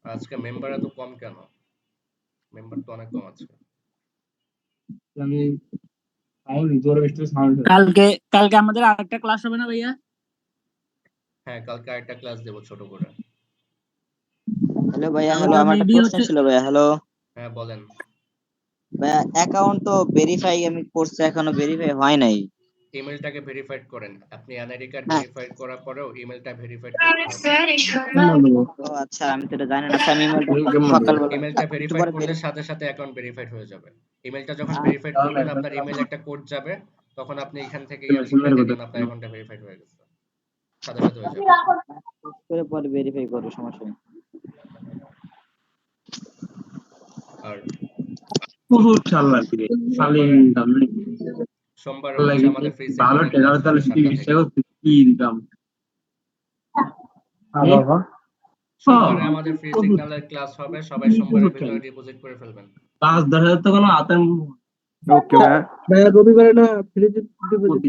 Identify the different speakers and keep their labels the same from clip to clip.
Speaker 1: আজকে মেম্বার এত কম কেন? মেম্বার তো অনেক কম আছে।
Speaker 2: আমি সাউন্ড জোরে বেশি সাউন্ড
Speaker 3: কালকে কালকে আমাদের আরেকটা ক্লাস হবে না ভাইয়া?
Speaker 1: হ্যাঁ, কালকে আরেকটা ক্লাস দেব ছোট করে।
Speaker 4: হ্যালো ভাইয়া, হ্যালো,
Speaker 3: আমাদের
Speaker 4: আমার একটা
Speaker 3: মেবি
Speaker 4: প্রশ্ন
Speaker 3: হচ্ছে
Speaker 4: ছিল ভাইয়া। হ্যালো
Speaker 1: হ্যাঁ, বলেন।
Speaker 4: ভাইয়া, অ্যাকাউন্ট তো ভেরিফাই আমি করছি, এখনো ভেরিফাই হয় নাই।
Speaker 1: ইমেলটাকে ভেরিফাইড করেন। আপনি এনআইডি কার্ড
Speaker 4: হ্যাঁ।
Speaker 1: ভেরিফাইড করার পরেও ইমেলটা ভেরিফাইড করতে হবে।
Speaker 4: ও আচ্ছা, আমি তো এটা জানি না। আচ্ছা, আমি সকালবেলা
Speaker 1: ইমেলটা
Speaker 4: একটু
Speaker 1: ভেরিফাইড
Speaker 4: পরে
Speaker 1: করলে সাথে সাথে অ্যাকাউন্ট ভেরিফাইড হয়ে যাবে। ইমেলটা যখন
Speaker 4: আচ্ছা।
Speaker 1: ভেরিফাইড করবেন আপনার ইমেল একটা কোড যাবে, তখন আপনি এখান থেকে ইয়া লিখে দিবেন আপনার অ্যাকাউন্টটা ভেরিফাইড হয়ে গেছে। সাথে সাথে হয়ে যাবে।
Speaker 4: করে পরে ভেরিফাই করবো, সমস্যা নেই।
Speaker 1: আর
Speaker 2: বহুত চাল লাগবে সালিম ইনকাম
Speaker 1: সোমবার হচ্ছে আমাদের ফ্রি
Speaker 2: ভালো
Speaker 1: সিঙ্গারের
Speaker 2: টেরার
Speaker 1: ক্লাস
Speaker 2: তাহলে
Speaker 1: হবে 7টা থেকে।
Speaker 2: কি ইনকাম
Speaker 1: সোমবারে আমাদের ফ্রি সিগন্যালের ক্লাস হবে, সবাই সোমবারের ভিতরে ডিপোজিট করে ফেলবেন।
Speaker 2: 5-10 হাজার তো কোনো হাতের
Speaker 5: ওকে ভাইয়া, রবিবারে না ফ্রি ডিপোজিট?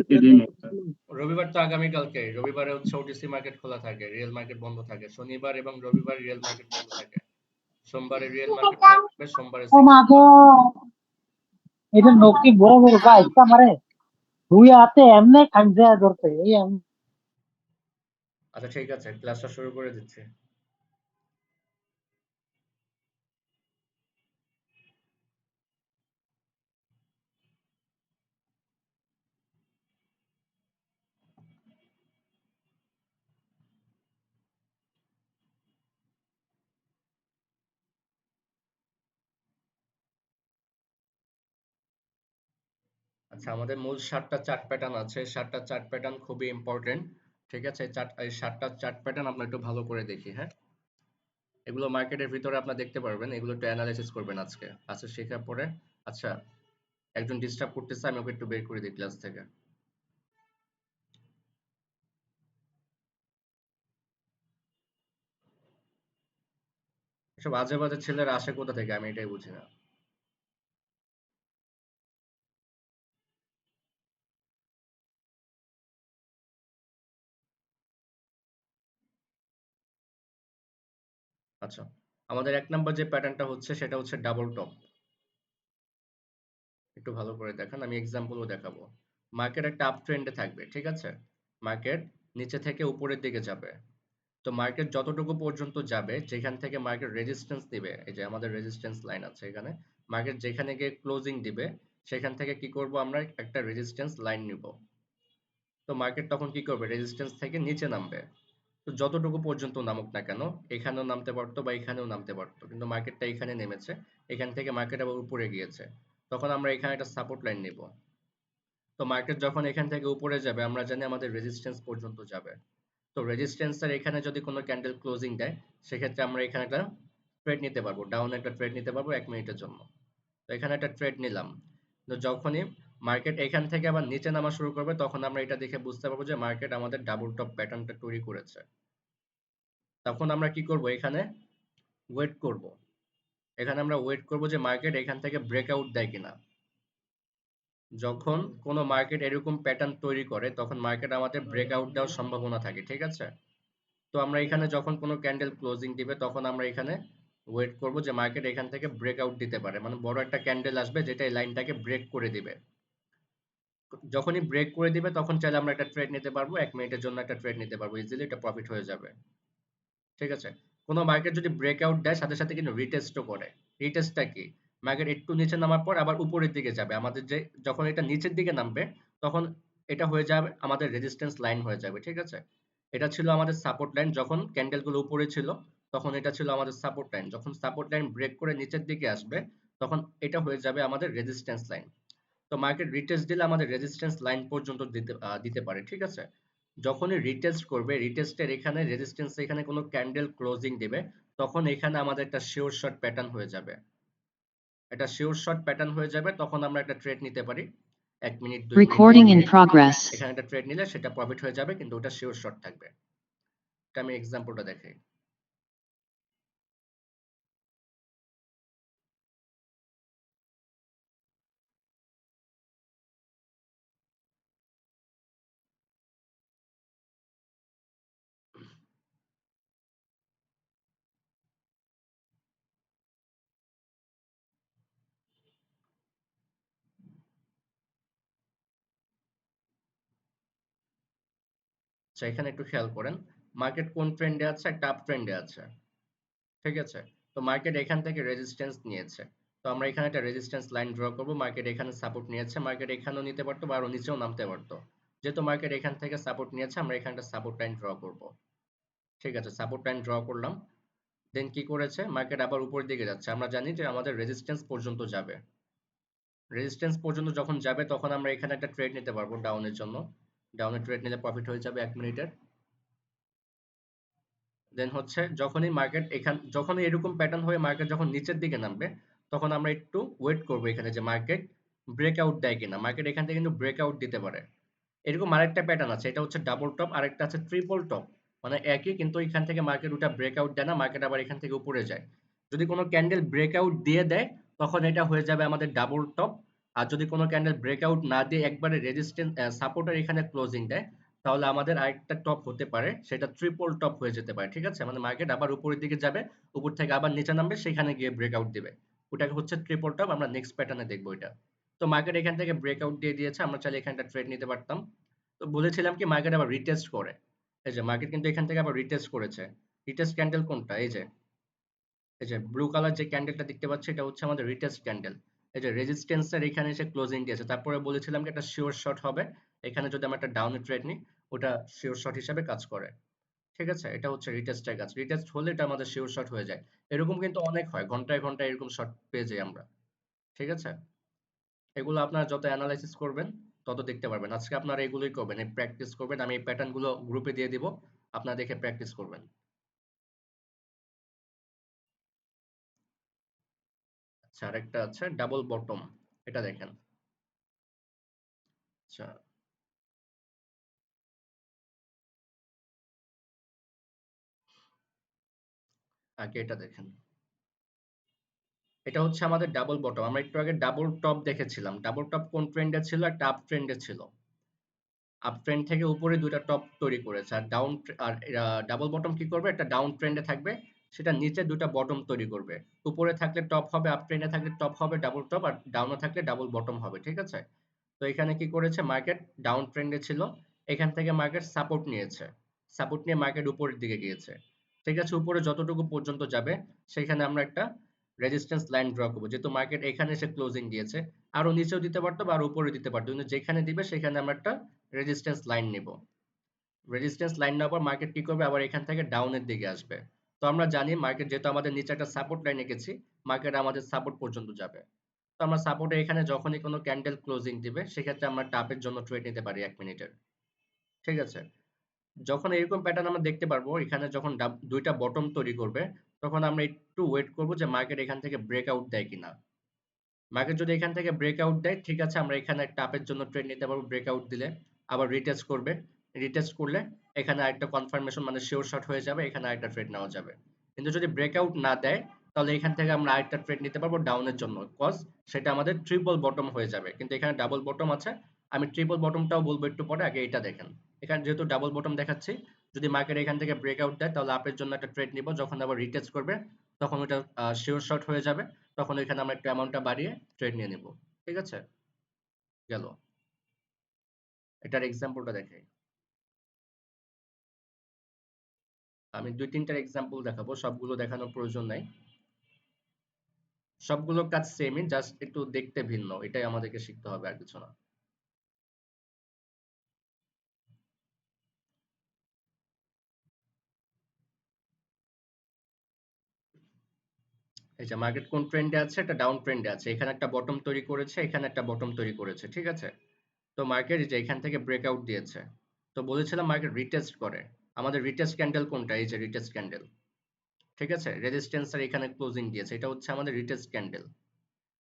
Speaker 1: রবিবার তো আগামী কালকে। রবিবারে হচ্ছে ওটিসি মার্কেট খোলা থাকে, রিয়েল মার্কেট বন্ধ থাকে। শনিবার এবং রবিবার রিয়েল মার্কেট বন্ধ থাকে। সোমবারে রিয়েল মার্কেট থাকবে, সোমবারে
Speaker 3: ও মা গো, এটা নকি বড় বড় ভাই ইচ্ছা মারে দুই হাতে এমনি খাঞ্জা ধরতে এই
Speaker 1: আচ্ছা ঠিক আছে, ক্লাসটা শুরু করে দিচ্ছি। আচ্ছা, আমাদের মূল 7টা চার্ট প্যাটার্ন আছে। 7টা চার্ট প্যাটার্ন খুবই ইম্পর্টেন্ট। ঠিক আছে, এই 7টা চার্ট প্যাটার্ন আমরা একটু ভালো করে দেখি। হ্যাঁ, এগুলো মার্কেটের ভিতরে আপনারা দেখতে পারবেন, এগুলো একটু অ্যানালাইসিস করবেন আজকে। আচ্ছা, শেখার পরে আচ্ছা একজন ডিস্টার্ব করতেছে, আমি ওকে একটু বের করে দিই ক্লাস থেকে। এসব আজে বাজে ছেলেরা আসে কোথা থেকে আমি এটাই বুঝি না। আচ্ছা, আমাদের 1 নম্বর যে প্যাটার্নটা হচ্ছে সেটা হচ্ছে ডাবল টপ। একটু ভালো করে দেখেন, আমি এক্সাম্পলও দেখাবো। মার্কেট একটা আপ ট্রেন্ডে থাকবে, ঠিক আছে। মার্কেট নিচে থেকে উপরের দিকে যাবে। তো মার্কেট যতটুকু পর্যন্ত যাবে, যেখান থেকে মার্কেট রেজিস্ট্যান্স দিবে, এই যে আমাদের রেজিস্ট্যান্স লাইন আছে এখানে, মার্কেট যেখানে গিয়ে ক্লোজিং দিবে সেখান থেকে কি করব, আমরা একটা রেজিস্ট্যান্স লাইন নিব। তো মার্কেট তখন কি করবে, রেজিস্ট্যান্স থেকে নিচে নামবে। তো যতটুকু পর্যন্ত নামুক না কেন, এখানেও নামতে পারতো বা এখানেও নামতে পারতো, কিন্তু মার্কেটটা এখানে নেমেছে, এখান থেকে মার্কেট আবার উপরে গিয়েছে, তখন আমরা এখানে একটা সাপোর্ট লাইন নিব। তো মার্কেট যখন এখান থেকে উপরে যাবে, আমরা জানি আমাদের রেজিস্ট্যান্স পর্যন্ত যাবে। তো রেজিস্ট্যান্সের এখানে যদি কোনো ক্যান্ডেল ক্লোজিং দেয়, সেক্ষেত্রে আমরা এখানে একটা ট্রেড নিতে পারবো, ডাউন একটা ট্রেড নিতে পারবো 1 মিনিটের জন্য। তো এখানে একটা ট্রেড নিলাম। তো যখনই মার্কেট এখান থেকে আবার নিচে নামা শুরু করবে, তখন আমরা এটা দেখে বুঝতে পারবো যে মার্কেট আমাদের ডাবল টপ প্যাটার্নটা তৈরি করেছে। তখন আমরা কি করব, এখানে ওয়েট করব। এখানে আমরা ওয়েট করব যে মার্কেট এখান থেকে ব্রেকআউট দেয় কিনা। যখন কোনো মার্কেট এরকম প্যাটার্ন তৈরি করে, তখন মার্কেট আমাদের ব্রেকআউট দেওয়ার সম্ভাবনা থাকে, ঠিক আছে। তো আমরা এখানে যখন কোনো ক্যান্ডেল ক্লোজিং দিবে, তখন আমরা এখানে ওয়েট করব যে মার্কেট এখান থেকে ব্রেকআউট দিতে পারে, মানে বড় একটা ক্যান্ডেল আসবে যেটা এই লাইনটাকে ব্রেক করে দিবে। যখনই ব্রেক করে দিবে, তখন চাইলে আমরা একটা ট্রেড নিতে পারবো, 1 মিনিটের জন্য একটা ট্রেড নিতে পারবো, ইজিলি এটা প্রফিট হয়ে যাবে, ঠিক আছে। কোনো মার্কেট যদি ব্রেকআউট দেয়, সাথে সাথে কিন্তু রিটেস্টও করে। রিটেস্টটা কি, মার্কেট একটু নিচে নামার পর আবার উপরের দিকে যাবে। আমাদের যে যখন এটা নিচের দিকে নামবে, তখন এটা হয়ে যাবে আমাদের রেজিস্ট্যান্স লাইন হয়ে যাবে, ঠিক আছে। এটা ছিল আমাদের সাপোর্ট লাইন, যখন ক্যান্ডেলগুলো উপরে ছিল তখন এটা ছিল আমাদের সাপোর্ট লাইন। যখন সাপোর্ট লাইন ব্রেক করে নিচের দিকে আসবে, তখন এটা হয়ে যাবে আমাদের রেজিস্ট্যান্স লাইন। তো মার্কেট রিটেস্ট দিলে আমাদের রেজিস্ট্যান্স লাইন পর্যন্ত দিতে পারে, ঠিক আছে। যখনই রিটেস্ট করবে, রিটেস্টের এখানে রেজিস্ট্যান্স এখানে কোনো ক্যান্ডেল ক্লোজিং দিবে, তখন এখানে আমাদের একটা শিওর শর্ট প্যাটার্ন হয়ে যাবে। এটা শিওর শর্ট প্যাটার্ন হয়ে যাবে, তখন আমরা একটা ট্রেড নিতে পারি 1 minute 2 minute
Speaker 6: Recording in progress.
Speaker 1: এখানে একটা ট্রেড নিলে সেটা প্রফিট হয়ে যাবে, কিন্তু ওটা শিওর শর্ট থাকবে। এটা আমি এক্সাম্পলটা দেখাই। আচ্ছা এখানে একটু খেয়াল করেন, মার্কেট কোন ট্রেন্ডে আছে, একটা আপ ট্রেন্ডে আছে, ঠিক আছে। তো মার্কেট এখান থেকে রেজিস্ট্যান্স নিয়েছে, তো আমরা এখানে একটা রেজিস্ট্যান্স লাইন ড্র করব। মার্কেট এখানে সাপোর্ট নিয়েছে, মার্কেট এখানেও নিতে পারতো বা আরো নিচেও নামতে পারতো। যেহেতু মার্কেট এখান থেকে সাপোর্ট নিয়েছে, আমরা এখানটা সাপোর্ট লাইন ড্র করব। ঠিক আছে, সাপোর্ট লাইন ড্র করলাম। দেন কি করেছে, মার্কেট আবার উপরের দিকে যাচ্ছে। আমরা জানি যে আমাদের রেজিস্ট্যান্স পর্যন্ত যাবে, রেজিস্ট্যান্স পর্যন্ত যখন যাবে তখন আমরা এখানে একটা ট্রেড নিতে পারবো ডাউনের জন্য। ডাউনের ট্রেড নিলে প্রফিট হয়ে যাবে 1 মিনিটের। দেন হচ্ছে যখনই এরকম প্যাটার্ন হয়ে মার্কেট যখন নিচের দিকে নামবে, তখন আমরা একটু ওয়েট করবো এখানে যে মার্কেট ব্রেকআউট দেয় কিনা। মার্কেট এখান থেকে কিন্তু ব্রেকআউট দিতে পারে। এরকম আরেকটা প্যাটার্ন আছে, এটা হচ্ছে ডাবল টপ, আরেকটা আছে ট্রিপল টপ। মানে একই, কিন্তু এখান থেকে মার্কেট ওটা ব্রেকআউট দেয় না, মার্কেট আবার এখান থেকে উপরে যায়। যদি কোনো ক্যান্ডেল ব্রেকআউট দিয়ে দেয় তখন এটা হয়ে যাবে আমাদের ডাবল টপ। আর যদি কোনো ক্যান্ডেল ব্রেকআউট না দিয়ে একবারে রেজিস্ট্যান্স সাপোর্টের এখানে ক্লোজিং দেয়, তাহলে আমাদের আরেকটা টপ হতে পারে, সেটা ট্রিপল টপ হয়ে যেতে পারে। ঠিক আছে, মানে মার্কেট আবার উপরের দিকে যাবে, উপর থেকে আবার নিচে নামবে, সেখানে গিয়ে ব্রেকআউট দিবে। ওটাকে হচ্ছে ট্রিপল টপ, আমরা নেক্সট প্যাটার্নে দেখবো এটা। তো মার্কেট এখান থেকে ব্রেকআউট দিয়ে দিয়েছে, আমরা চাইলে এখানটা ট্রেড নিতে পারতাম। তো বলেছিলাম কি মার্কেট আবার রিটেস্ট করে। এই যে মার্কেট কিন্তু এখান থেকে আবার রিটেস্ট করেছে। রিটেস্ট ক্যান্ডেল কোনটা, এই যে ব্লু কালার যে ক্যান্ডেলটা দেখতে পাচ্ছি, এটা হচ্ছে আমাদের রিটেস্ট ক্যান্ডেল। এই যে রেজিস্ট্যান্সের এখানে এসে ক্লোজিং দিয়েছে, তারপরে বলেছিলাম কি একটা শিওর শট হবে। এখানে যদি আমরা একটা ডাউনে ট্রেড নিই, ওটা শিওর শট হিসেবে কাজ করে। ঠিক আছে, এটা হচ্ছে রিটেস্টের কাজ। রিটেস্ট হলে এটা আমাদের শিওর শট হয়ে যায়। এরকম কিন্তু অনেক হয়, ঘন্টায় ঘন্টায় এরকম শট পেয়ে যাই আমরা। ঠিক আছে, এগুলো আপনারা যত অ্যানালাইসিস করবেন তত দেখতে পারবেন। আজকে আপনারা এগুলোই করবেন, এই প্র্যাকটিস করবেন। আমি এই প্যাটার্ন গুলো গ্রুপে দিয়ে দিব, আপনারা দেখে প্র্যাকটিস করবেন। আচ্ছা, আরেকটা আছে ডাবল বটম, এটা দেখেন। আচ্ছা, আগে এটা দেখেন। এটা হচ্ছে আমাদের ডাবল বটম। আমরা একটু আগে ডাবল টপ দেখেছিলাম। ডাবল টপ কোন ট্রেন্ডে ছিল, একটা আপ ট্রেন্ডে ছিল। আপ ট্রেন্ড থেকে উপরে দুইটা টপ তৈরি করেছে। আর ডাবল বটম কি করবে, একটা ডাউন ট্রেন্ডে থাকবে, সেটা নিচে দুটা বটম তৈরি করবে। উপরে থাকলে টপ হবে, আপ ট্রেন্ডে থাকলে টপ হবে ডাবল টপ, আর ডাউনে থাকলে ডাবল বটম হবে। ঠিক আছে, তো এখানে কি করেছে, মার্কেট ডাউন ট্রেন্ডে ছিল, এখান থেকে মার্কেট সাপোর্ট নিয়েছে, সাপোর্ট নিয়ে মার্কেট উপরের দিকে গিয়েছে। ঠিক আছে, উপরে যতটুকু পর্যন্ত যাবে সেখানে আমরা একটা রেজিস্ট্যান্স লাইন ড্র করবো। যেহেতু মার্কেট এখানে এসে ক্লোজিং দিয়েছে, আরো নিচেও দিতে পারতো বা আরো উপরে দিতে পারতো, কিন্তু যেখানে দিবে সেখানে আমরা একটা রেজিস্ট্যান্স লাইন নিব। রেজিস্ট্যান্স লাইন নেওয়ার পর মার্কেট কি করবে, আবার এখান থেকে ডাউনের দিকে আসবে। তো আমরা জানি মার্কেট যেহেতু আমাদের নিচে একটা সাপোর্ট লাইন এঁকেছি, মার্কেট আমাদের সাপোর্ট পর্যন্ত যাবে। তো আমরা সাপোর্টে এখানে যখনই কোনো ক্যান্ডেল ক্লোজিং দিবে, সেক্ষেত্রে আমরা টাপের জন্য ট্রেড নিতে পারি 1 মিনিটের। ঠিক আছে, যখন এরকম প্যাটার্ন আমরা দেখতে পারবো, এখানে যখন দুইটা বটম তৈরি করবে, তখন আমরা একটু ওয়েট করব যে মার্কেট এখান থেকে ব্রেকআউট দেয় কিনা। মার্কেট যদি এখান থেকে ব্রেকআউট দেয়, ঠিক আছে, আমরা এখানে টাপের জন্য ট্রেড নিতে পারবো। ব্রেকআউট দিলে আবার রিটেস্ট করবে, রিটেস্ট করলে এখানে আরেকটা কনফার্মেশন, মানে শিওর শট হয়ে যাবে, এখানে আরেকটা ট্রেড নেওয়া যাবে। কিন্তু যদি ব্রেকআউট না দেয়, তাহলে এখান থেকে আমরা আরেকটা ট্রেড নিতে পারবো ডাউনের জন্য, কজ সেটা আমাদের ট্রিপল বটম হয়ে যাবে। কিন্তু এখানে ডাবল বটম আছে, আমি ট্রিপল বটমটাও বলবো একটু পরে, আগে এটা দেখেন। এখানে যেহেতু ডাবল বটম দেখাচ্ছি, যদি মার্কেট এখান থেকে ব্রেকআউট দেয়, তাহলে আপের জন্য একটা ট্রেড নিব। যখন আবার রিটেস্ট করবে, তখন ওটা শিওর শট হয়ে যাবে, তখন এখানে আমরা একটু অ্যামাউন্টটা বাড়িয়ে ট্রেড নিয়ে নিব। ঠিক আছে, গেল। এটার এক্সাম্পলটা দেখাই। আমি 2-3টার এক্সাম্পল দেখাবো, সবগুলো দেখানোর প্রয়োজন নাই। সবগুলোর কাজ সেমই, জাস্ট একটু দেখতে ভিন্ন, এটাই আমাদেরকে শিখতে হবে, আর কিছু না। এই যে মার্কেট কোন ট্রেন্ডে আছে, একটা ডাউন ট্রেন্ডে আছে। এখানে একটা বটম তৈরি করেছে, এখানে একটা বটম তৈরি করেছে। ঠিক আছে, তো মার্কেট এই যে এখান থেকে ব্রেকআউট দিয়েছে। তো বলেছিলাম মার্কেট রিটেস্ট করে। আমাদের রিটেস্ট ক্যান্ডেল কোনটা, এই যে রিটেস্ট ক্যান্ডেল। ঠিক আছে, রেজিস্ট্যান্স আর এখানে ক্লোজিং দিয়েছে, এটা হচ্ছে আমাদের রিটেস্ট ক্যান্ডেল।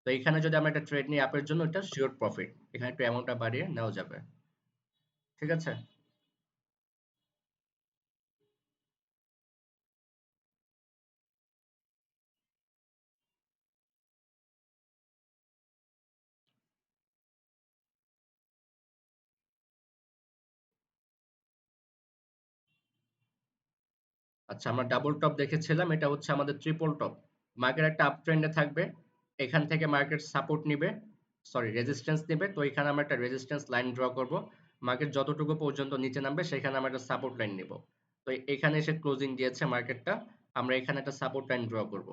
Speaker 1: তো এখানে যদি আমরা একটা ট্রেড নিই আপের জন্য, এটা শিওর প্রফিট, এখানে একটু অ্যামাউন্টটা বাড়িয়ে নেওয়া যাবে। ঠিক আছে, আচ্ছা, আমরা ডাবল টপ দেখেছিলাম, এটা হচ্ছে আমাদের ট্রিপল টপ। মার্কেট একটা আপ ট্রেন্ডে থাকবে, এখান থেকে মার্কেট সাপোর্ট নিবে, সরি রেজিস্ট্যান্স নেবে। তো এখানে আমরা একটা রেজিস্ট্যান্স লাইন ড্র করব। মার্কেট যতটুকু পর্যন্ত নিচে নামবে সেখানে আমরা একটা সাপোর্ট লাইন নিব। তো এখানে এসে ক্লোজিং দিয়েছে মার্কেটটা, আমরা এখানে একটা সাপোর্ট লাইন ড্র করব।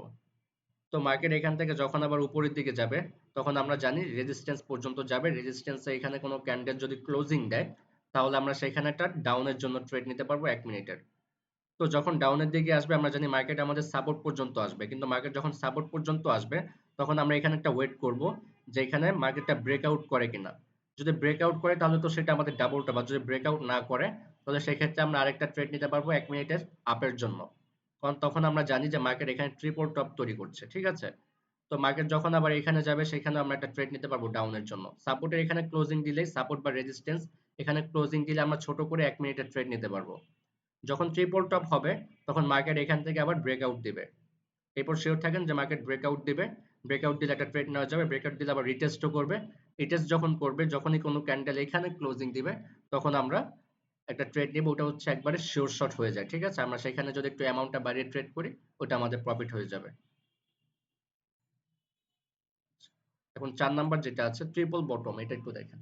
Speaker 1: তো মার্কেট এখান থেকে যখন আবার উপরের দিকে যাবে তখন আমরা জানি রেজিস্ট্যান্স পর্যন্ত যাবে, রেজিস্ট্যান্সে এখানে কোনো ক্যান্ডেল যদি ক্লোজিং দেয় তাহলে আমরা সেখানে একটা ডাউনের জন্য ট্রেড নিতে পারবো 1 মিনিটের। তো যখন ডাউনের দিকে আসবে আমরা জানি মার্কেট আমাদের সাপোর্ট পর্যন্ত আসবে, কিন্তু মার্কেট যখন সাপোর্ট পর্যন্ত আসবে তখন আমরা এখানে একটা ওয়েট করব যে এখানে মার্কেটটা ব্রেকআউট করে কিনা। যদি ব্রেকআউট করে তাহলে তো সেটা আমাদের ডাবলটা, বা যদি ব্রেকআউট না করে তাহলে সেক্ষেত্রে আমরা আরেকটা ট্রেড নিতে পারবো 1 মিনিটের আপের জন্য, কারণ তখন আমরা জানি যে মার্কেট এখানে ট্রিপল টপ তৈরি করছে, ঠিক আছে। তো মার্কেট যখন আবার এখানে যাবে সেখানে আমরা একটা ট্রেড নিতে পারবো ডাউনের জন্য। সাপোর্টের এখানে ক্লোজিং দিলে, সাপোর্ট বা রেজিস্ট্যান্স এখানে ক্লোজিং দিলে আমরা ছোট করে 1 মিনিটের ট্রেড নিতে পারবো। যখন ট্রিপল টপ হবে তখন মার্কেট এখান থেকে আবার ব্রেকআউট দিবে। এরপর শিওর থাকেন যে মার্কেট ব্রেকআউট দিবে, ব্রেকআউট দিলে একটা ট্রেড নেওয়া যাবে, ব্রেকআউট দিলে আবার রিটেস্টও করবে। রিটেস্ট যখন করবে, যখনই কোনো ক্যান্ডেল এখানে ক্লোজিং দিবে তখন আমরা একটা ট্রেড নিব, ওটা হচ্ছে একবারে শিওর শট হয়ে যায়, ঠিক আছে। আমরা সেখানে যদি একটু অ্যামাউন্টটা বাড়িয়ে ট্রেড করি ওটা আমাদের প্রফিট হয়ে যাবে। এখন 4 নাম্বার যেটা আছে ট্রিপল বটম, এটা একটু দেখেন।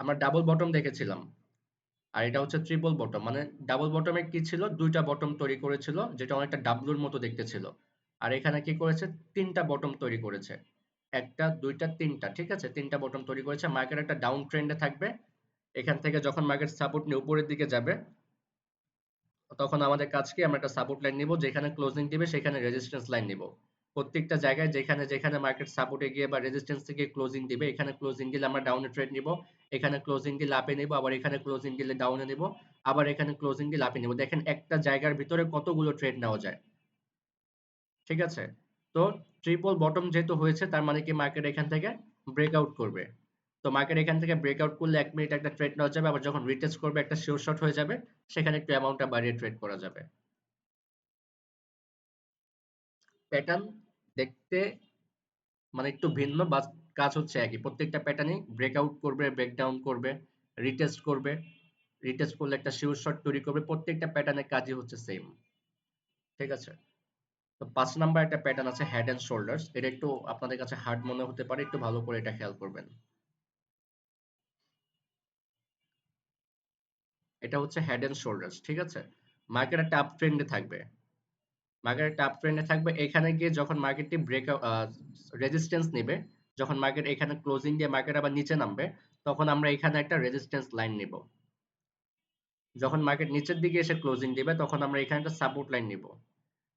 Speaker 1: আমরা ডাবল বটম দেখেছিলাম, আর এটা হচ্ছে ট্রিপল বটম। মানে ডাবল বটমে কি ছিল, দুইটা বটম তৈরি করেছিল যেটা অনেকটা ডাবলুর মতো দেখতে ছিল। আর এখানে কি করেছে, তিনটা বটম তৈরি করেছে, একটা দুইটা তিনটা, ঠিক আছে, তিনটা বটম তৈরি করেছে। মার্কেট একটা ডাউন ট্রেন্ডে থাকবে, এখান থেকে যখন মার্কেট সাপোর্ট নিয়ে উপরের দিকে যাবে তখন আমাদের কাজ কি, আমরা একটা সাপোর্ট লাইন নিব, যেখানে ক্লোজিং দিবে সেখানে রেজিস্ট্যান্স লাইন নিব। প্রত্যেকটা জায়গায় যেখানে যেখানে মার্কেট সাপোর্টে গিয়ে বা রেজিস্ট্যান্স থেকে ক্লোজিং দিবে, এখানে ক্লোজিং দিলে আমরা ডাউনে ট্রেড নিব, এখানে ক্লোজিং দিলে আপে নিব, আবার এখানে ক্লোজিং দিলে ডাউনে নিব, আবার এখানে ক্লোজিং দিলে আপে নিব। দেখেন একটা জায়গার ভিতরে কতগুলো ট্রেড নেওয়া যায়, ঠিক আছে। তো ট্রিপল বটম যেহেতু হয়েছে তার মানে কি মার্কেট এখান থেকে ব্রেকআউট করবে। তো মার্কেট এখান থেকে ব্রেকআউট করলে 1 মিনিট একটা ট্রেড নেওয়া যাবে, আবার যখন রিটেস্ট করবে একটা শিওর শট হয়ে যাবে, সেখানে একটু অ্যামাউন্টটা বাড়িয়ে ট্রেড করা যাবে। প্যাটার্ন দেখতে মানে একটু ভিন্ন, বা কাজ হচ্ছে একই, প্রত্যেকটা প্যাটার্নই ব্রেকআউট করবে, ব্রেকডাউন করবে, রিটেস্ট করবে, রিটেস্ট করলে একটা শিওর শট তৈরি করবে, প্রত্যেকটা প্যাটার্নের কাজই হচ্ছে সেম, ঠিক আছে। তো 5 নাম্বার একটা প্যাটার্ন আছে হেড এন্ড শোল্ডার্স, এটা একটু আপনাদের কাছে হার্ড মনে হতে পারে, একটু ভালো করে এটা খেয়াল করবেন। এটা হচ্ছে হেড এন্ড শোল্ডার্স, ঠিক আছে। মার্কেট একটা আপ ট্রেন্ডে থাকবে, মার্কেট একটা আপ ট্রেন্ডে থাকবে, এখানে গিয়ে যখন মার্কেটটি রেজিস্ট্যান্স নেবে, যখন মার্কেট এখানে ক্লোজিং দিয়ে মার্কেট আবার নিচে নামবে তখন আমরা এখানে একটা রেজিস্ট্যান্স লাইন নিব। যখন মার্কেট নিচের দিকে এসে ক্লোজিং দিবে তখন আমরা এখানে একটা সাপোর্ট লাইন নিব।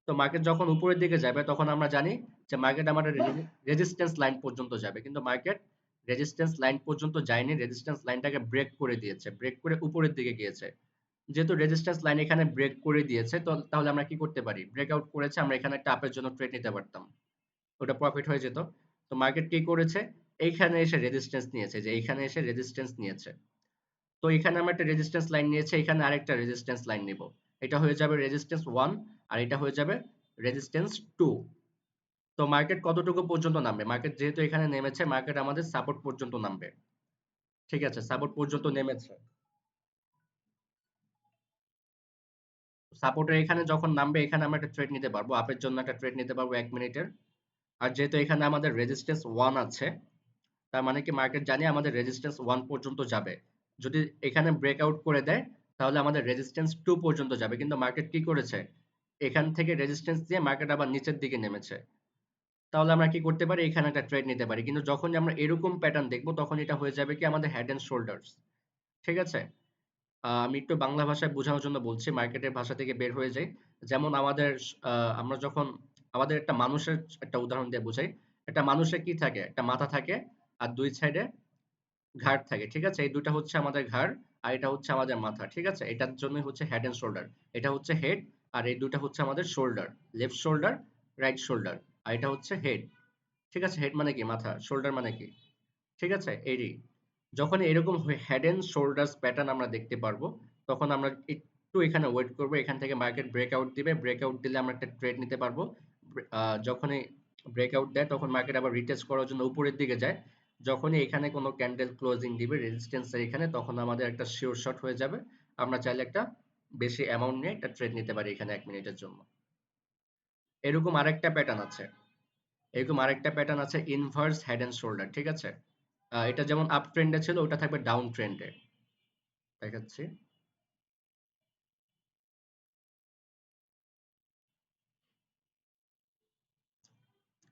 Speaker 1: তো মার্কেট যখন উপরের দিকে যাবে তখন আমরা জানি যে মার্কেট আমাদের রেজিস্ট্যান্স লাইন পর্যন্ত যাবে, কিন্তু মার্কেট রেজিস্ট্যান্স লাইন পর্যন্ত যায়নি, রেজিস্ট্যান্স লাইনটাকে ব্রেক করে দিয়েছে, ব্রেক করে উপরের দিকে গিয়েছে। যেহেতু রেজিস্ট্যান্স লাইন এখানে ব্রেক করে দিয়েছে তো তাহলে আমরা কি করতে পারি, ব্রেকআউট করেছে, আমরা এখানে একটা আপের জন্য ট্রেড নিতে পারতাম, ওটা প্রফিট হয়ে যেত। তো মার্কেট কি করেছে, এইখানে এসে রেজিস্ট্যান্স নিয়েছে, যে এইখানে এসে রেজিস্ট্যান্স নিয়েছে। তো এখানে আমরা একটা রেজিস্ট্যান্স লাইন নিয়েছি, এখানে আরেকটা রেজিস্ট্যান্স লাইন নিব, এটা হয়ে যাবে রেজিস্ট্যান্স 1 আর এটা হয়ে যাবে রেজিস্ট্যান্স 2। তো মার্কেট কতটুকু পর্যন্ত নামবে, মার্কেট যেহেতু এখানে নেমেছে মার্কেট আমাদের সাপোর্ট পর্যন্ত নামবে, ঠিক আছে, সাপোর্ট পর্যন্ত নেমেছে। সাপোর্টের এখানে যখন নামবে এখানে আমরা একটা ট্রেড নিতে পারবো, আপের জন্য একটা ট্রেড নিতে পারবো 1 মিনিটের। আর যেহেতু এখানে আমাদের রেজিস্ট্যান্স 1 আছে তার মানে কি মার্কেট জানি আমাদের রেজিস্ট্যান্স 1 পর্যন্ত যাবে, যদি এখানে ব্রেকআউট করে দেয় তাহলে আমাদের রেজিস্ট্যান্স 2 পর্যন্ত যাবে, কিন্তু মার্কেট কি করেছে, এখান থেকে রেজিস্ট্যান্স দিয়ে মার্কেট আবার নিচের দিকে নেমেছে। তাহলে আমরা কি করতে পারি, এখানে একটা ট্রেড নিতে পারি, কিন্তু যখন আমরা এরকম প্যাটার্ন দেখবো তখন এটা হয়ে যাবে কি আমাদের হেড এন্ড শোল্ডার্স, ঠিক আছে। আমি একটু বাংলা ভাষায় বোঝানোর জন্য বলছি, মার্কেটের ভাষা থেকে বের হয়ে যাই। যেমন আমাদের আমরা যখন আমাদের একটা মানুষের একটা উদাহরণ দিয়ে বোঝাই, একটা মানুষের কি থাকে, একটা মাথা থাকে আর দুই সাইডে ঘাড় থাকে, ঠিক আছে, এই দুটা হচ্ছে আমাদের ঘাড় আর এটা হচ্ছে আমাদের মাথা, ঠিক আছে, এটার জন্যই হচ্ছে হেড এন্ড শোল্ডার। এটা হচ্ছে হেড আর এই দুটা হচ্ছে আমাদের shoulder, left shoulder, right shoulder, আর এটা হচ্ছে হেড, ঠিক আছে। হেড মানে কি মাথা, শোল্ডার মানে কি, ঠিক আছে, এরই। যখন এরকম হেড এন্ড শোল্ডার্স প্যাটার্ন আমরা দেখতে পারবো তখন আমরা একটু এখানে ওয়েট করবো, এখান থেকে মার্কেট ব্রেকআউট দিবে, ব্রেকআউট দিলে আমরা একটা ট্রেড নিতে পারবো। যখনই ব্রেকআউট দেয় তখন মার্কেট আবার রিটেস্ট করার জন্য উপরের দিকে যায়, যখনই এখানে কোনো ক্যান্ডেল ক্লোজিং দিবে রেজিস্ট্যান্সের এখানে তখন আমাদের একটা শিওর শট হয়ে যাবে, আমরা চাইলে একটা বেশি অ্যামাউন্ট নিয়ে একটা ট্রেড নিতে পারি এখানে 1 মিনিটের জন্য। এরকম আরেকটা প্যাটার্ন আছে ইনভার্স হেড এন্ড শোল্ডার, ঠিক আছে। এটা যেমন আপ ট্রেন্ডে ছিল, ওটা থাকবে ডাউন ট্রেন্ডে। দেখাচ্ছি।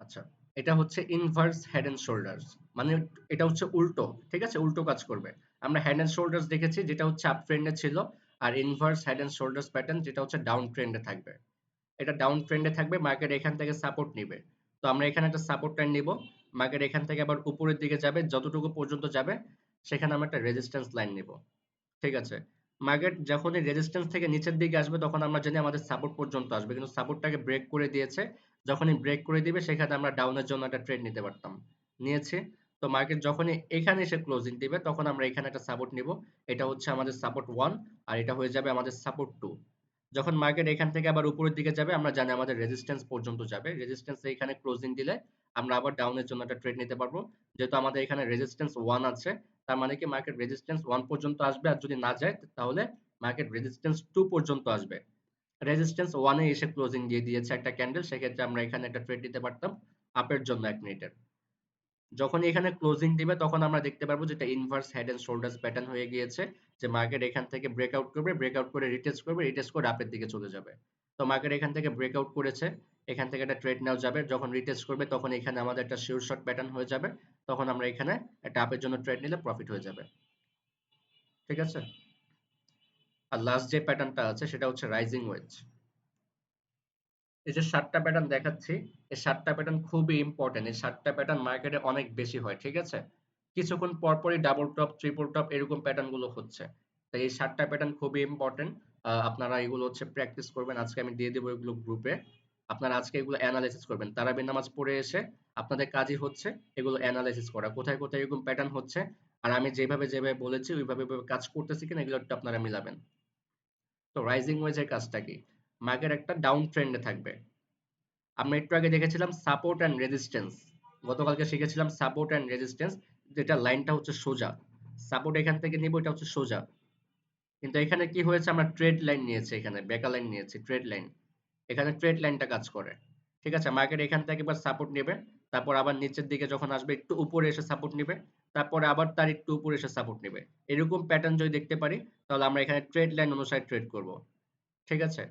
Speaker 1: আচ্ছা, এটা হচ্ছে ইনভার্স হেড এন্ড শোল্ডার্স, মানে এটা হচ্ছে উল্টো, ঠিক আছে, উল্টো কাজ করবে। আমরা হেড এন্ড শোল্ডার্স দেখেছি যেটা হচ্ছে আপ ট্রেন্ডে ছিল, আর inverse head and shoulders pattern যেটা হচ্ছে ডাউন ট্রেন্ডে থাকবে। এটা ডাউন ট্রেন্ডে থাকবে, মার্কেট এখান থেকে সাপোর্ট নিবে। তো আমরা এখানে একটা সাপোর্ট লাইন নিব, মার্কেট এখান থেকে আবার উপরের দিকে যাবে, যতটুকু পর্যন্ত যাবে সেখানে আমরা একটা রেজিস্ট্যান্স লাইন নিব। ঠিক আছে, মার্কেট যখনই রেজিস্ট্যান্স থেকে নিচের দিকে আসবে তখন আমরা জানি আমাদের সাপোর্ট পর্যন্ত আসবে, কিন্তু সাপোর্টটাকে ব্রেক করে দিয়েছে। যখনই ব্রেক করে দিবে সেখানে আমরা ডাউনের জন্য একটা ট্রেড নিতে পারতাম, নিয়েছি। তো মার্কেট যখনই এখানে এসে ক্লোজিং দিবে তখন আমরা এখানে একটা সাপোর্ট নিব, এটা হচ্ছে আমাদের সাপোর্ট 1, আর এটা হয়ে যাবে আমাদের সাপোর্ট 2। যখন মার্কেট এখান থেকে আবার উপরের দিকে যাবে আমরা জানি আমাদের রেজিস্ট্যান্স পর্যন্ত যাবে, রেজিস্ট্যান্স এখানে ক্লোজিং দিলে আমরা আবার ডাউনের জন্য একটা ট্রেড নিতে পারবো। যেহেতু আমাদের এখানে রেজিস্ট্যান্স 1 আছে, তার মানে কি মার্কেট রেজিস্ট্যান্স 1 পর্যন্ত আসবে, আর যদি না যায় তাহলে মার্কেট রেজিস্ট্যান্স 2 পর্যন্ত আসবে। রেজিস্ট্যান্স 1 এ এসে ক্লোজিং দিয়ে দিয়েছে একটা ক্যান্ডেল, সেক্ষেত্রে আমরা এখানে একটা ট্রেড নিতে পারতাম আপের জন্য 1 মিনিটের। যখন এখানে ক্লোজিং দিবে তখন আমরা দেখতে পারবো যেটা inverse head and shoulders pattern হয়ে গিয়েছে, যে মার্কেট এখান থেকে ব্রেকআউট করবে, ব্রেকআউট করে রিটেস্ট করবে, রিটেস্ট করে আপের দিকে চলে যাবে। তো মার্কেট এখান থেকে ব্রেকআউট করেছে, এখান থেকে একটা ট্রেড নেওয়া যাবে, যখন রিটেস্ট করবে তখন এখানে আমাদের একটা শিওর শর্ট প্যাটার্ন হয়ে যাবে, তখন আমরা এখানে একটা আপের জন্য ট্রেড নিলে প্রফিট হয়ে যাবে। ঠিক আছে, আর লাস্ট যে প্যাটার্নটা আছে সেটা হচ্ছে রাইজিং ওয়েজ। এই যে 7টা প্যাটার্ন দেখাচ্ছি, এই 7টা প্যাটার্ন খুবই ইম্পর্টেন্ট, এই 7টা প্যাটার্ন মার্কেটে অনেক বেশি হয়। ঠিক আছে, কিছুক্ষণ পরপরই ডাবল টপ, ট্রিপল টপ এরকম প্যাটার্ন গুলো হচ্ছে। তাই এই 7টা প্যাটার্ন খুবই ইম্পর্টেন্ট, আপনারা এগুলো হচ্ছে প্র্যাকটিস করবেন। আজকে আমি দিয়ে দেবো এগুলো গ্রুপে, আপনারা আজকে এগুলো অ্যানালাইসিস করবেন। তারাবির নামাজ পড়ে এসে আপনাদের কাজই হচ্ছে এগুলো অ্যানালাইসিস করা, কোথায় কোথায় এরকম প্যাটার্ন হচ্ছে, আর আমি যেভাবে যেভাবে বলেছি ওইভাবে ওইভাবে কাজ করতেছি কিনা এগুলো একটু আপনারা মিলাবেন। তো রাইজিং ওয়েজের কাজটা কি, মার্কেট একটা ডাউন ট্রেন্ডে থাকবে। আমরা একটু আগে দেখেছিলাম সাপোর্ট অ্যান্ড রেজিস্ট্যান্স, গতকালকে শিখেছিলাম সাপোর্ট অ্যান্ড রেজিস্ট্যান্স, যেটা লাইনটা হচ্ছে সোজা, সাপোর্ট এখান থেকে নিব, এটা হচ্ছে সোজা। কিন্তু এখানে কি হয়েছে, আমরা ট্রেড লাইন নিয়েছি, এখানে বেকা লাইন নিয়েছি, ট্রেড লাইন। এখানে ট্রেড লাইনটা কাজ করে। ঠিক আছে, মার্কেট এখান থেকে এবার সাপোর্ট নেবে, তারপর আবার নিচের দিকে যখন আসবে একটু উপরে এসে সাপোর্ট নেবে, তারপরে আবার তার একটু উপরে এসে সাপোর্ট নেবে। এরকম প্যাটার্ন যদি দেখতে পারি তাহলে আমরা এখানে ট্রেড লাইন অনুসারে ট্রেড করব। ঠিক আছে,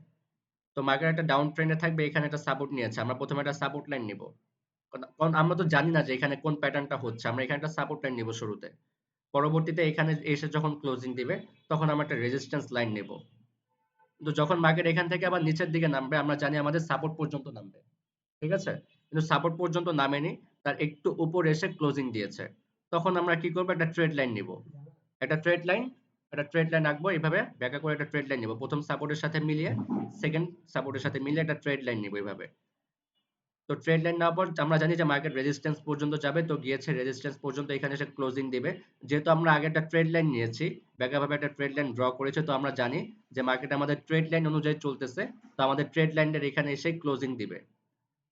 Speaker 1: তো মার্কেট একটা ডাউন ট্রেন্ডে থাকবে, এখানে একটা সাপোর্ট নিয়েছে, আমরা প্রথমে একটা সাপোর্ট লাইন নিব, কারণ আমরা তো জানি না যে এখানে কোন প্যাটার্নটা হচ্ছে, আমরা এখানে একটা সাপোর্ট লাইন নিব শুরুতে। পরবর্তীতে এখানে এসে যখন ক্লোজিং দিবে তখন আমরা একটা রেজিস্ট্যান্স লাইন নেব। কিন্তু যখন মার্কেট এখান থেকে আবার নিচের দিকে নামবে আমরা জানি আমাদের সাপোর্ট পর্যন্ত নামবে। ঠিক আছে, কিন্তু সাপোর্ট পর্যন্ত নামেনি, তার একটু উপরে এসে ক্লোজিং দিয়েছে, তখন আমরা কি করব, একটা ট্রেড লাইন নিব, একটা ট্রেড লাইন, একটা ট্রেড লাইন আঁকবো এইভাবে, ব্যাকা করে একটা ট্রেড লাইন নিব, প্রথম সাপোর্টের সাথে মিলিয়ে সেকেন্ড সাপোর্টের সাথে মিলিয়ে একটা ট্রেড লাইন নিব এইভাবে। তো ট্রেড লাইন নেওয়ার পর আমরা জানি যে মার্কেট রেজিস্ট্যান্স পর্যন্ত যাবে, তো গিয়েছে রেজিস্ট্যান্স পর্যন্ত, এখানে এসে ক্লোজিং দিবে। যেহেতু আমরা আগে একটা ট্রেড লাইন নিয়েছি, ব্যাকআপভাবে একটা ট্রেড লাইন ড্র করেছে, তো আমরা জানি যে মার্কেট আমাদের ট্রেড লাইন অনুযায়ী চলতেছে, তো আমাদের ট্রেড লাইনের এখানে এসে ক্লোজিং দিবে।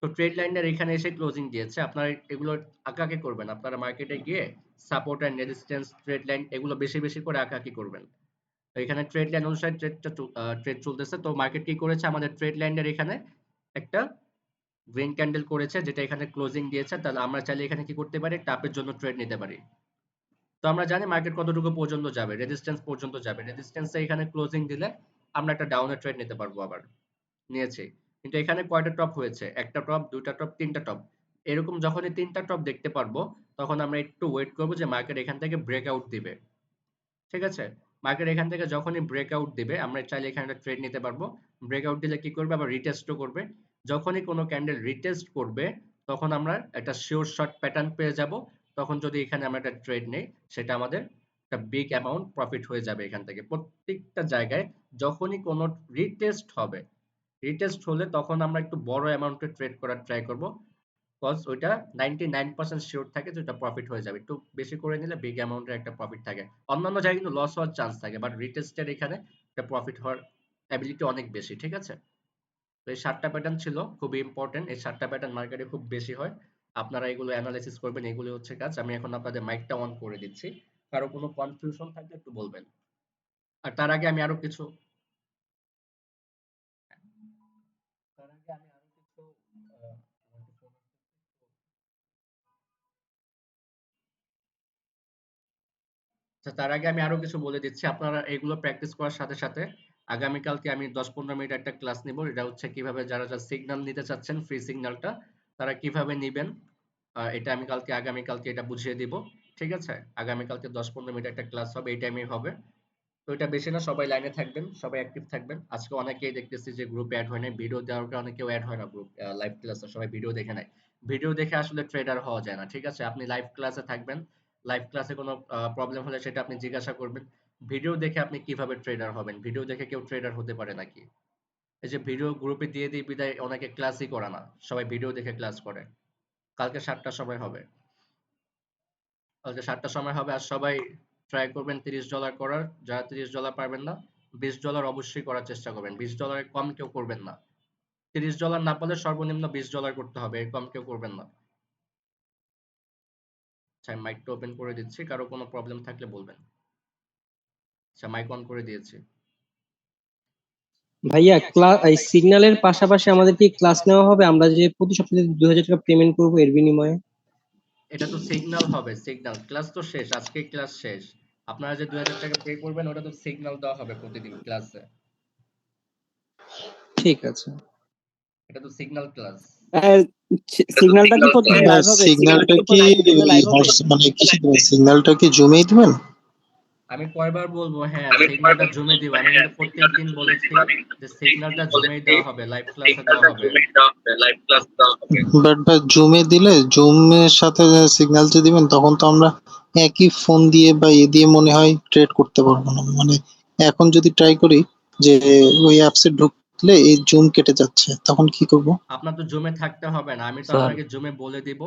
Speaker 1: তো ট্রেড লাইনের এখানে এসে ক্লোজিং দিয়েছে, আপনারা এগুলো আঁকাআঁকি করবেন, আপনারা মার্কেটে গিয়ে support and resistance trade line এগুলো বেশি বেশি করে আঁকাআঁকি করবেন। তো এখানে ট্রেড লাইন অনুসারে ট্রেড চলতেছে, তো মার্কেট কি করেছে, আমাদের ট্রেড লাইনের এখানে একটা গ্রিন ক্যান্ডেল করেছে, যেটা এখানে ক্লোজিং দিয়েছে, তাহলে আমরা চাইলে এখানে কি করতে পারি, টাপের জন্য ট্রেড নিতে পারি। তো আমরা জানি মার্কেট কতটুকু পর্যন্ত যাবে, রেজিস্ট্যান্স পর্যন্ত যাবে, রেজিস্ট্যান্সে এখানে ক্লোজিং দিলে আমরা একটা ডাউনের ট্রেড নিতে পারবো আবার, নিয়েছি। কিন্তু এখানে কয়টা টপ হয়েছে, একটা টপ, দুইটা টপ, তিনটা টপ। এরকম যখনই তিনটা টপ দেখতে পারবো তখন আমরা একটু ওয়েট করবো যে মার্কেট এখান থেকে ব্রেকআউট দিবে। ঠিক আছে, মার্কেট এখান থেকে যখনই ব্রেকআউট দিবে আমরা চাইলে এখানে একটা ট্রেড নিতে পারবো। ব্রেকআউট দিলে কি করবে, আবার রিটেস্টও করবে। যখনই কোনো ক্যান্ডেল রিটেস্ট করবে তখন আমরা একটা শিওর শর্ট প্যাটার্ন পেয়ে যাব, তখন যদি এখানে আমরা একটা ট্রেড নেই সেটা আমাদের একটা বিগ অ্যামাউন্ট প্রফিট হয়ে যাবে এখান থেকে। প্রত্যেকটা জায়গায় যখনই কোনো রিটেস্ট হবে, রিটেস্ট হলে তখন আমরা একটু বড় অ্যামাউন্টে ট্রেড করার ট্রাই করব, কজ ওইটা 99% শিওর থাকে যে ওটা প্রফিট হয়ে যাবে। একটু বেশি করে নিলে বিগ অ্যামাউন্টের একটা প্রফিট থাকে, অন্যান্য জায়গায় কিন্তু লস হওয়ার চান্স থাকে, বাট রিটেস্টের এখানে একটা প্রফিট হওয়ার অ্যাবিলিটি অনেক বেশি। ঠিক আছে, তো এই 7টা প্যাটার্ন ছিল খুবই ইম্পর্টেন্ট, এই 7টা প্যাটার্ন মার্কেটে খুব বেশি হয়, আপনারা এগুলো অ্যানালাইসিস করবেন, এগুলো হচ্ছে কাজ। আমি এখন আপনাদের মাইকটা অন করে দিচ্ছি, কারো কোনো কনফিউশন থাকলে একটু বলবেন। আর তার আগে আমি আরো কিছু তার আগে আমি আরো কিছু আহ, তার আগে আমি আরো কিছু বলে দিচ্ছি, আপনারা এগুলো প্র্যাকটিস করার সাথে সাথে আগামীকালকে আমি 10-15 মিনিট একটা ক্লাস নিব। এটা হচ্ছে কিভাবে যারা সিগন্যাল নিতে চাচ্ছেন, ফ্রি সিগন্যালটা তারা কিভাবে নিবেন, এটা আমি আগামীকালকে এটা বুঝিয়ে দিব। ঠিক আছে, আগামীকালকে 10-15 মিনিট একটা ক্লাস হবে, এই টাইমেই হবে। তো এটা বেশি না, সবাই লাইনে থাকবেন, সবাই অ্যাক্টিভ থাকবেন। আজকে অনেকেই দেখতেছি যে গ্রুপে অ্যাড হয় নাই, ভিডিও দেওয়ার কারণে কেউ অ্যাড হয় না গ্রুপ লাইভ ক্লাসে, সবাই ভিডিও দেখে নাই। ভিডিও দেখে আসলে ট্রেডার হওয়া যায় না। ঠিক আছে, আপনি লাইভ ক্লাসে থাকবেন, লাইভ ক্লাসে কোনো প্রবলেম হলে সেটা আপনি জিজ্ঞাসা করবেন। ভিডিও দেখে আপনি কিভাবে ট্রেডার হবেন? ভিডিও দেখে কেউ ট্রেডার হতে পারে নাকি? এই যে ভিডিও গ্রুপে দিয়ে দিই বিদায় অনেকে ক্লাসই করে না, সবাই ভিডিও দেখে ক্লাস করে। কালকে 7টার সময় হবে, কালকে 7টার সময় হবে। আর সবাই ট্রাই করবেন $30 করার। যারা $30 পারবেন না, $20 অবশ্যই করার চেষ্টা করবেন। $20 কম কেউ করবেন না। $30 না পারলে সর্বনিম্ন $20 করতে হবে, এর কম কেউ করবেন না। আচ্ছা, মাইকটা ওপেন করে দিচ্ছি, কারো কোনো প্রবলেম থাকলে বলবেন। আচ্ছা, মাইক অন করে দিয়েছি।
Speaker 6: ভাইয়া ক্লাস এই সিগন্যালের পাশাপাশি আমাদের কি ক্লাস নেওয়া হবে? আমরা যে প্রতি সপ্তাহে 2000 টাকা পেমেন্ট করবো এর বিনিময়ে।
Speaker 1: এটা তো সিগন্যাল হবে, সিগন্যাল। ক্লাস তো শেষ, আজকে ক্লাস শেষ। আপনারা যে 2000 টাকা পে করবেন ওটা তো সিগন্যাল দেওয়া হবে প্রতিদিন ক্লাসে।
Speaker 6: ঠিক আছে।
Speaker 1: এটা তো সিগন্যাল ক্লাস।
Speaker 7: সিগন্যালটা কি প্রতিদিন লাইভ হবে?
Speaker 5: সিগন্যালটা কি
Speaker 7: প্রতিদিন লাইভ হবে?
Speaker 5: মানে কিসে দিবেন? সিগন্যালটা কি জুমেই দিবেন?
Speaker 1: আমি কয়বার বলবো? হ্যাঁ, সিগন্যালটা জুমে দিব। আমি কিন্তু প্রত্যেকদিন বলেছি যে সিগন্যালটা জুমেই দেওয়া হবে, লাইভ ক্লাসে দেওয়া হবে।
Speaker 5: বাট ভাই জুমে দিলে জুমের সাথে সিগন্যাল যে দিবেন তখন তো আমরা একই ফোন দিয়ে বা দিয়ে মনে হয় ট্রেড করতে পারবো না। মানে এখন যদি ট্রাই করি যে ওই অ্যাপসে ঢুকলে এই জুম কেটে যাচ্ছে, তখন কি করব?
Speaker 1: আপনার তো জুমে থাকতে হবে না, আমি তো
Speaker 8: স্যার
Speaker 1: আপনাকে জুমে বলে দিব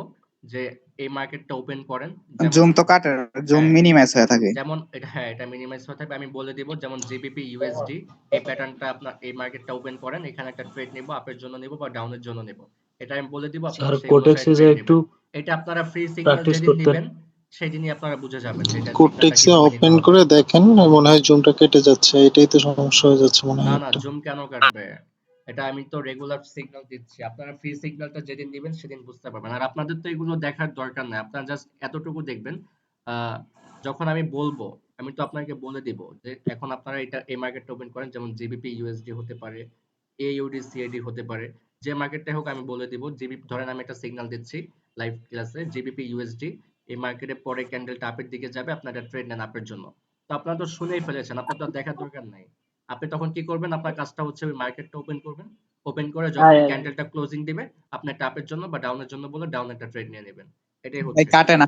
Speaker 1: যে এই মার্কেটটা ওপেন করেন। যেমন
Speaker 8: জুম তো কাটে, জুম
Speaker 1: হ্যাঁ,
Speaker 8: মিনিমাইজ হয়ে থাকে।
Speaker 1: যেমন এটা, হ্যাঁ এটা মিনিমাইজ হয়ে থাকবে। আমি বলে দিব যেমন জিবিপি ইউএসডি, এই প্যাটার্নটা আপনার এই মার্কেটটা ওপেন করেন, এখানে একটা ট্রেড নিব, আপের জন্য নিব বা ডাউনের জন্য নিব। এটা আমি বলে দিব, আপনারা
Speaker 7: স্যার
Speaker 1: সেই
Speaker 7: কোটেক্স
Speaker 1: অনুসারে
Speaker 7: এ
Speaker 1: ট্রেড
Speaker 7: একটু
Speaker 1: নেবেন। এটা আপনারা ফ্রি সিগন্যাল
Speaker 7: প্র্যাকটিস
Speaker 1: যেদিন
Speaker 7: করতেন।
Speaker 1: নেবেন সেদিনই আপনারা বুঝে যাবেন যে এটা সিগন্যালটা
Speaker 5: কোটেক্সে
Speaker 1: কিভাবে নিতে
Speaker 5: ওপেন
Speaker 1: হবে।
Speaker 5: করে দেখেন, মনে হয় জুমটা কেটে যাচ্ছে, এটাই তো সমস্যা হয়ে যাচ্ছে মনে
Speaker 1: না
Speaker 5: হয়
Speaker 1: না,
Speaker 5: একটা।
Speaker 1: জুম কেন কাটবে? এটা আমি তো রেগুলার সিগন্যাল দিচ্ছি, আপনারা ফ্রি সিগন্যালটা যেদিন দিবেন সেদিন বুঝতে পারবেন। আর আপনাদের তো এগুলো দেখার দরকার নাই, আপনারা জাস্ট এতটুকু দেখবেন। আহ, যখন আমি বলবো আমি তো আপনাকে বলে দিব যে এখন আপনারা এটা এই মার্কেটটা ওপেন করেন, যেমন জিবিপি ইউএসডি হতে পারে, এইউডি সিএডি হতে পারে, যে মার্কেটটা হোক আমি বলে দিব। জিবিপি ধরেন আমি একটা সিগন্যাল দিচ্ছি লাইভ ক্লাসে, জিবিপি ইউএসডি এই মার্কেটে পরে ক্যান্ডেলটা আপের দিকে যাবে, আপনারা ট্রেড নেন আপের জন্য। তো আপনারা তো শুনেই ফেলেছেন, আপনার তো আর দেখার দরকার নাই। আপনি তখন কি করবেন? আপনার কাজটা হচ্ছে ওই মার্কেটটা ওপেন করবেন, ওপেন করে যখন ক্যান্ডেলটা ক্লোজিং দিবে আপনি একটা আপের জন্য বা ডাউনের জন্য বলে ডাউন একটা ট্রেড নিয়ে নেবেন। এটাই
Speaker 8: ভাই
Speaker 1: হচ্ছে।
Speaker 8: কাটে না,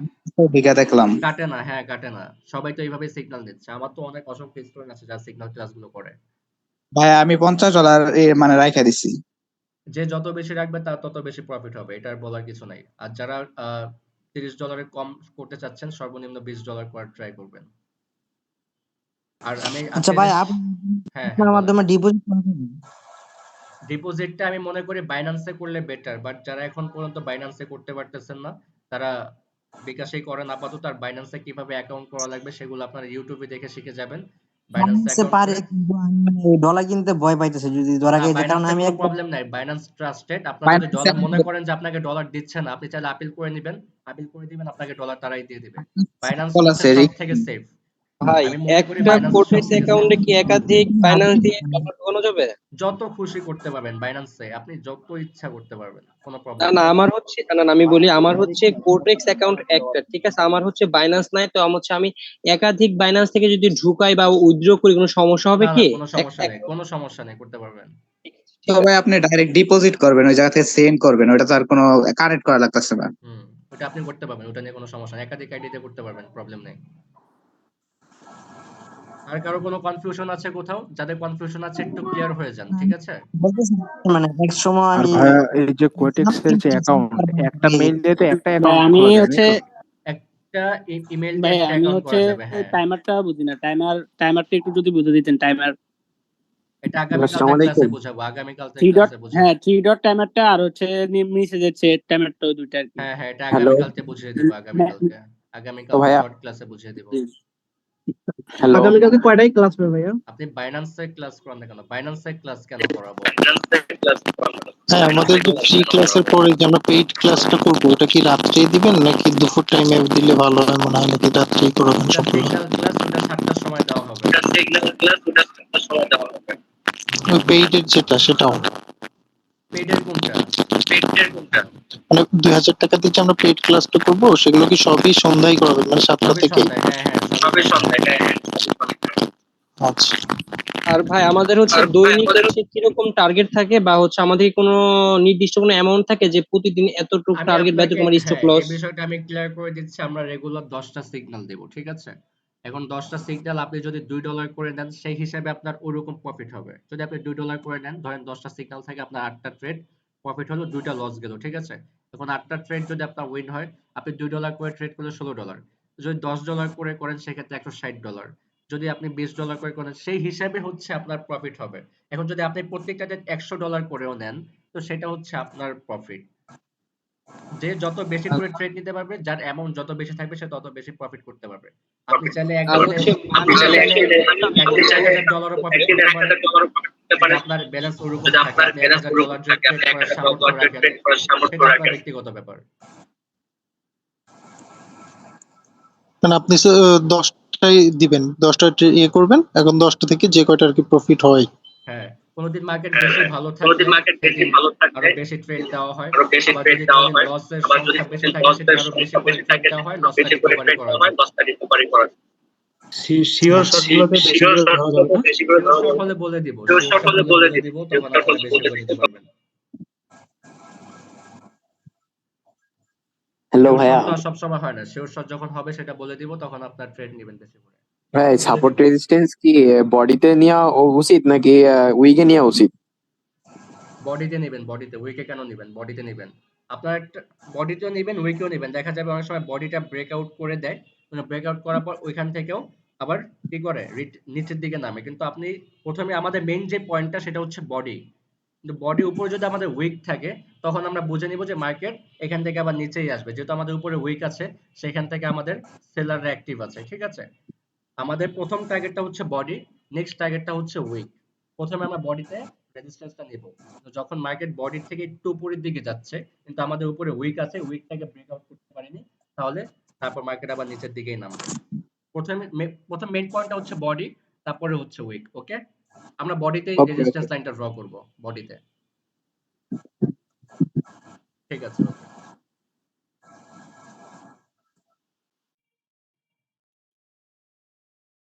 Speaker 8: দিকে দেখলাম।
Speaker 1: কাটে না, হ্যাঁ কাটে না। সবাই তো এইভাবে সিগন্যাল দিচ্ছে, আমার তো অনেক অসংখ্য স্টুডেন্ট আছে যারা সিগন্যাল ক্লাসগুলো করে।
Speaker 8: ভাই আমি $50 মানে রাইখা দিছি।
Speaker 1: যে যত বেশি রাখবে তার তত বেশি প্রফিট হবে, এটার বলার কিছু নাই। আর যারা $30 কম করতে চাচ্ছেন সর্বনিম্ন $20 করার ট্রাই করবেন। আর আমি
Speaker 4: আচ্ছা
Speaker 1: আজকে
Speaker 4: ভাই,
Speaker 1: যে
Speaker 4: আপনি
Speaker 1: হ্যাঁ হ্যাঁ
Speaker 4: আপনার
Speaker 1: বলেন।
Speaker 4: মাধ্যমে ডিপোজিট
Speaker 1: ডিপোজিটটা আমি মনে করি বাইন্যান্সে করলে বেটার, বাট যারা এখন পর্যন্ত বাইন্যান্সে করতে পারতেছেন না তারা বিকাশেই করেন আপাতত। আর বাইন্যান্সে কিভাবে অ্যাকাউন্ট করা লাগবে সেগুলো আপনারা ইউটিউবে দেখে শিখে যাবেন। বাইন্যান্সে
Speaker 4: বানাইতে
Speaker 1: অ্যাকাউন্ট
Speaker 4: পারে,
Speaker 1: করে
Speaker 4: কিন্তু আমি ডলার কিনতে ভয় পাইতেছে যদি ধরা
Speaker 1: না,
Speaker 4: গেছে, কারণ
Speaker 1: বাইন্যান্সে
Speaker 4: আমি
Speaker 1: কোনো
Speaker 4: একটা
Speaker 1: প্রবলেম নাই, বাইন্যান্স ট্রাস্টেড। আপনার যদি
Speaker 8: বাইন্যান্সে
Speaker 1: ডলার মনে করেন যে আপনাকে ডলার দিচ্ছে না, আপনি চাইলে আপিল করে নেবেন, আপিল করে দিবেন, আপনাকে ডলার তারাই দিয়ে দিবে। বাইন্যান্স
Speaker 8: সকল
Speaker 1: হচ্ছে
Speaker 8: আছে
Speaker 1: সব থেকে সেফ।
Speaker 6: ভাই
Speaker 1: আমি মনে করি
Speaker 6: একটা
Speaker 1: বাইন্যান্স সব
Speaker 6: কোটেক্স
Speaker 1: থেকে সেফ।
Speaker 6: অ্যাকাউন্টে কি একাধিক ফাইন্যান্স দিয়ে টাকা ঢোকানো যাবে?
Speaker 1: যত খুশি করতে পারবেন বাইন্যান্সে, আপনি যত ইচ্ছা করতে পারবেন, কোনো
Speaker 6: না
Speaker 1: প্রবলেম
Speaker 6: না
Speaker 1: নেই।
Speaker 6: আমার হচ্ছে না না আমি বলি আমার হচ্ছে কোটেক্স অ্যাকাউন্ট একটা, ঠিক আছে, আমার হচ্ছে বাইন্যান্স নাই, তো আমার হচ্ছে আমি একাধিক বাইন্যান্স থেকে যদি ঢুকাই বা উইথড্র করি কোনো সমস্যা হবে
Speaker 1: না না,
Speaker 6: কি?
Speaker 1: কোনো সমস্যা নেই, কোনো সমস্যা নেই, করতে পারবেন।
Speaker 6: ঠিক
Speaker 8: তো ভাই
Speaker 6: আছে।
Speaker 8: আপনি ডাইরেক্ট ডিপোজিট করবেন, ওই জায়গা থেকে সেন্ড করবেন, ওটা তো আর কোনো কানেক্ট করা লাগতেছে না।
Speaker 1: হুম, ওটা আপনি করতে পারবেন, ওটা নিয়ে কোনো সমস্যা নেই, একাধিক আইডিতে করতে পারবেন, প্রবলেম নেই। আর কারো কোনো কনফিউশন আছে কোথাও? যাদের কনফিউশন আছে একটু ক্লিয়ার হয়ে যান, ঠিক আছে?
Speaker 4: বলতেছি, মানে এক সময়
Speaker 5: আর
Speaker 4: আমি
Speaker 5: ভাইয়া এই যে কোটেক্সের যে অ্যাকাউন্ট, একটা মেইল দিয়ে তো একটা
Speaker 7: ভাই
Speaker 5: অ্যাকাউন্ট
Speaker 7: আমি
Speaker 5: খোলা যায়
Speaker 7: হচ্ছে
Speaker 5: নাকি?
Speaker 1: একটা ইমেল দিয়ে
Speaker 7: ভাই
Speaker 1: একটা
Speaker 7: আমি
Speaker 1: অ্যাকাউন্ট
Speaker 7: হচ্ছে
Speaker 1: করা যাবে, হ্যাঁ।
Speaker 7: টাইমারটা বুঝি না, টাইমারটা একটু যদি বুঝে দিতেন। টাইমার
Speaker 1: এটা
Speaker 5: আসসালামু
Speaker 1: আগামীকালকে ক্লাসে
Speaker 5: আলাইকুম।
Speaker 1: বোঝাবো, আগামীকালকে
Speaker 7: 3 ডট,
Speaker 1: ক্লাসে বোঝাবো।
Speaker 7: হ্যাঁ 3 ডট টাইমারটা, আর হচ্ছে নিচে যে সেট টাইমারটা, ওই দুইটা আর কি।
Speaker 1: হ্যাঁ হ্যাঁ, এটা
Speaker 5: হ্যালো।
Speaker 1: আগামীকালকে বুঝিয়ে দিব, আগামীকালকে।
Speaker 5: তো
Speaker 1: আগামীকালকে
Speaker 5: ভাইয়া
Speaker 1: শর্ট ক্লাসে বুঝিয়ে দিব।
Speaker 5: হ্যালো।
Speaker 2: আগামীকালকে কয়টায় ক্লাস হবে ভাইয়া?
Speaker 1: আপনি বাইন্যান্সে ক্লাস করান না কেন? বাইন্যান্সে ক্লাস কেন করাবো?
Speaker 5: হ্যাঁ, আমাদের যে ফ্রি ক্লাসের পরে যে আমরা পেইড ক্লাসটা করবো, এটা কি রাত্রেই দিবেন নাকি দুপুর টাইমে দিলে ভালো হয় মনে হয়, নাকি রাত্রেই করাবেন
Speaker 1: এটা
Speaker 5: সবগুলো?
Speaker 1: সিগন্যাল ক্লাস,
Speaker 5: ওই পেইডের যেটা সেটাও
Speaker 1: পেইডের কোনটা?
Speaker 5: মানে 2000 টাকা দিয়ে যে আমরা পেইড ক্লাসটা করবো সেগুলো কি সবই সন্ধ্যায় করাবেন মানে 7টা
Speaker 1: সবই
Speaker 5: থেকে?
Speaker 1: সন্ধ্যায়, হ্যাঁ হ্যাঁ সবই সন্ধ্যায়।
Speaker 5: আচ্ছা
Speaker 6: আর ভাই আমাদের হচ্ছে দৈনিক হচ্ছে কিরকম টার্গেট থাকে, বা হচ্ছে আমাদের কোনো নির্দিষ্ট কোনো অ্যামাউন্ট থাকে যে প্রতিদিন এতটুকু
Speaker 1: আমি
Speaker 6: টার্গেট বা
Speaker 1: আপনাকে
Speaker 6: এতটুকু আমার স্টক
Speaker 1: হ্যাঁ
Speaker 6: লস?
Speaker 1: এই বিষয়টা আমি ক্লিয়ার করে দিচ্ছি। আমরা রেগুলার 10টা সিগন্যাল দেব, ঠিক আছে? এখন 10টা সিগন্যাল আপনি যদি $2 করে নেন সেই হিসাবে আপনার ওরকম প্রফিট হবে। যদি আপনি $2 করে নেন, ধরেন 10টা সিগন্যাল থেকে আপনার 8টা ট্রেড প্রফিট হলো, 2টা লস গেল, ঠিক আছে? এখন 8টা ট্রেড যদি আপনার উইন হয়, আপনি $2 করে ট্রেড করলে $16, যদি $10 করে করেন সেক্ষেত্রে $160, যদি আপনি $20 করে করেন সেই হিসাবে হচ্ছে আপনার প্রফিট হবে। এখন যদি আপনি প্রত্যেকটাতে $100 করেও নেন তো সেটা হচ্ছে আপনার প্রফিট। যে যত বেশি করে ট্রেড নিতে পারবে, যার অ্যামাউন্ট যত বেশি থাকবে সে তত বেশি প্রফিট করতে পারবে। আপনি চাইলে
Speaker 6: আর
Speaker 1: একদিনে
Speaker 6: হচ্ছে
Speaker 1: আপনি চাইলে একদিনে $1000 প্রফিট করতে পারেন। যদি আপনার ব্যালেন্স ওরকম থাকে, আপনি $1000 যদি ট্রেড করার সামর্থ্য রাখেন, সেটা আপনার ব্যক্তিগত ব্যাপার।
Speaker 5: মানে আপনি 10টাই দিবেন, 10টা ইয়ে করবেন, এখন 10টা থেকে যে কয়টা আর কি প্রফিট হয়।
Speaker 1: হ্যাঁ, কোনদিন মার্কেট বেশি ভালো থাকলে সেদিন আরো বেশি ট্রেড দেওয়া হয়, আবার যদি কোনদিন লসের সংখ্যা বেশি থাকে সেদিন আরো বেশি করে ট্রেড দেওয়া হয়, লসটা রিকভারি করার জন্য।
Speaker 2: শিওর শর্টগুলোতে বেশি করে ধরা যাবে না?
Speaker 1: শিওর শট হলে বলে দিব, শিওর শট হলে বলে দিব, তখন আপনারা বেশি করে দিতে পারবেন।
Speaker 9: হ্যালো
Speaker 1: শিওর
Speaker 9: ভাইয়া,
Speaker 1: শট তো আর সবসময় হয় না, শিওর শট যখন হবে সেটা বলে দিব, তখন আপনার ট্রেড নেবেন বেশি করে।
Speaker 9: ভাই
Speaker 1: বলে
Speaker 9: সাপোর্ট
Speaker 1: দিব।
Speaker 9: রেজিস্ট্যান্স কি বডিতে নেওয়া উচিত নাকি উইকে নেওয়া উচিত?
Speaker 1: বডিতে নেবেন, বডিতে, উইকে কেন নেবেন? বডিতে নেবেন। আপনার একটা বডিতেও নেবেন, উইকেও নেবেন। দেখা যাবে অনেক সময় বডিটা ব্রেকআউট করে দেয়, মানে ব্রেকআউট করার পর ওইখান থেকেও আবার কি করে নিচের দিকে নামে। কিন্তু আপনি প্রথমে আমাদের মেইন যে পয়েন্টটা সেটা হচ্ছে বডি, কিন্তু বডি উপরে যদি আমাদের উইক থাকে তখন আমরা বুঝে নিব যে মার্কেট এখান থেকে আবার নিচেই আসবে। যেহেতু আমাদের উপরে উইক আছে সেখান থেকে আমাদের সেলাররা অ্যাক্টিভ আছে, ঠিক আছে? আমাদের প্রথম টার্গেটটা হচ্ছে বডি, নেক্সট টার্গেটটা হচ্ছে উইক। প্রথমে আমরা বডিতে রেজিস্ট্যান্সটা নেব। তো যখন মার্কেট বডির থেকে একটু উপরের দিকে যাচ্ছে কিন্তু আমাদের উপরে উইক আছে, উইকটাকে ব্রেকআউট করতে পারিনি, তাহলে তারপর মার্কেট আবার নিচের দিকেই নামবে। প্রথম মেইন পয়েন্টটা হচ্ছে বডি, তারপরে হচ্ছে উইক। ওকে, আমরা বডিতেই
Speaker 9: ওকে
Speaker 1: রেজিস্ট্যান্স লাইনটা ড্র করব, বডিতে। ঠিক আছে।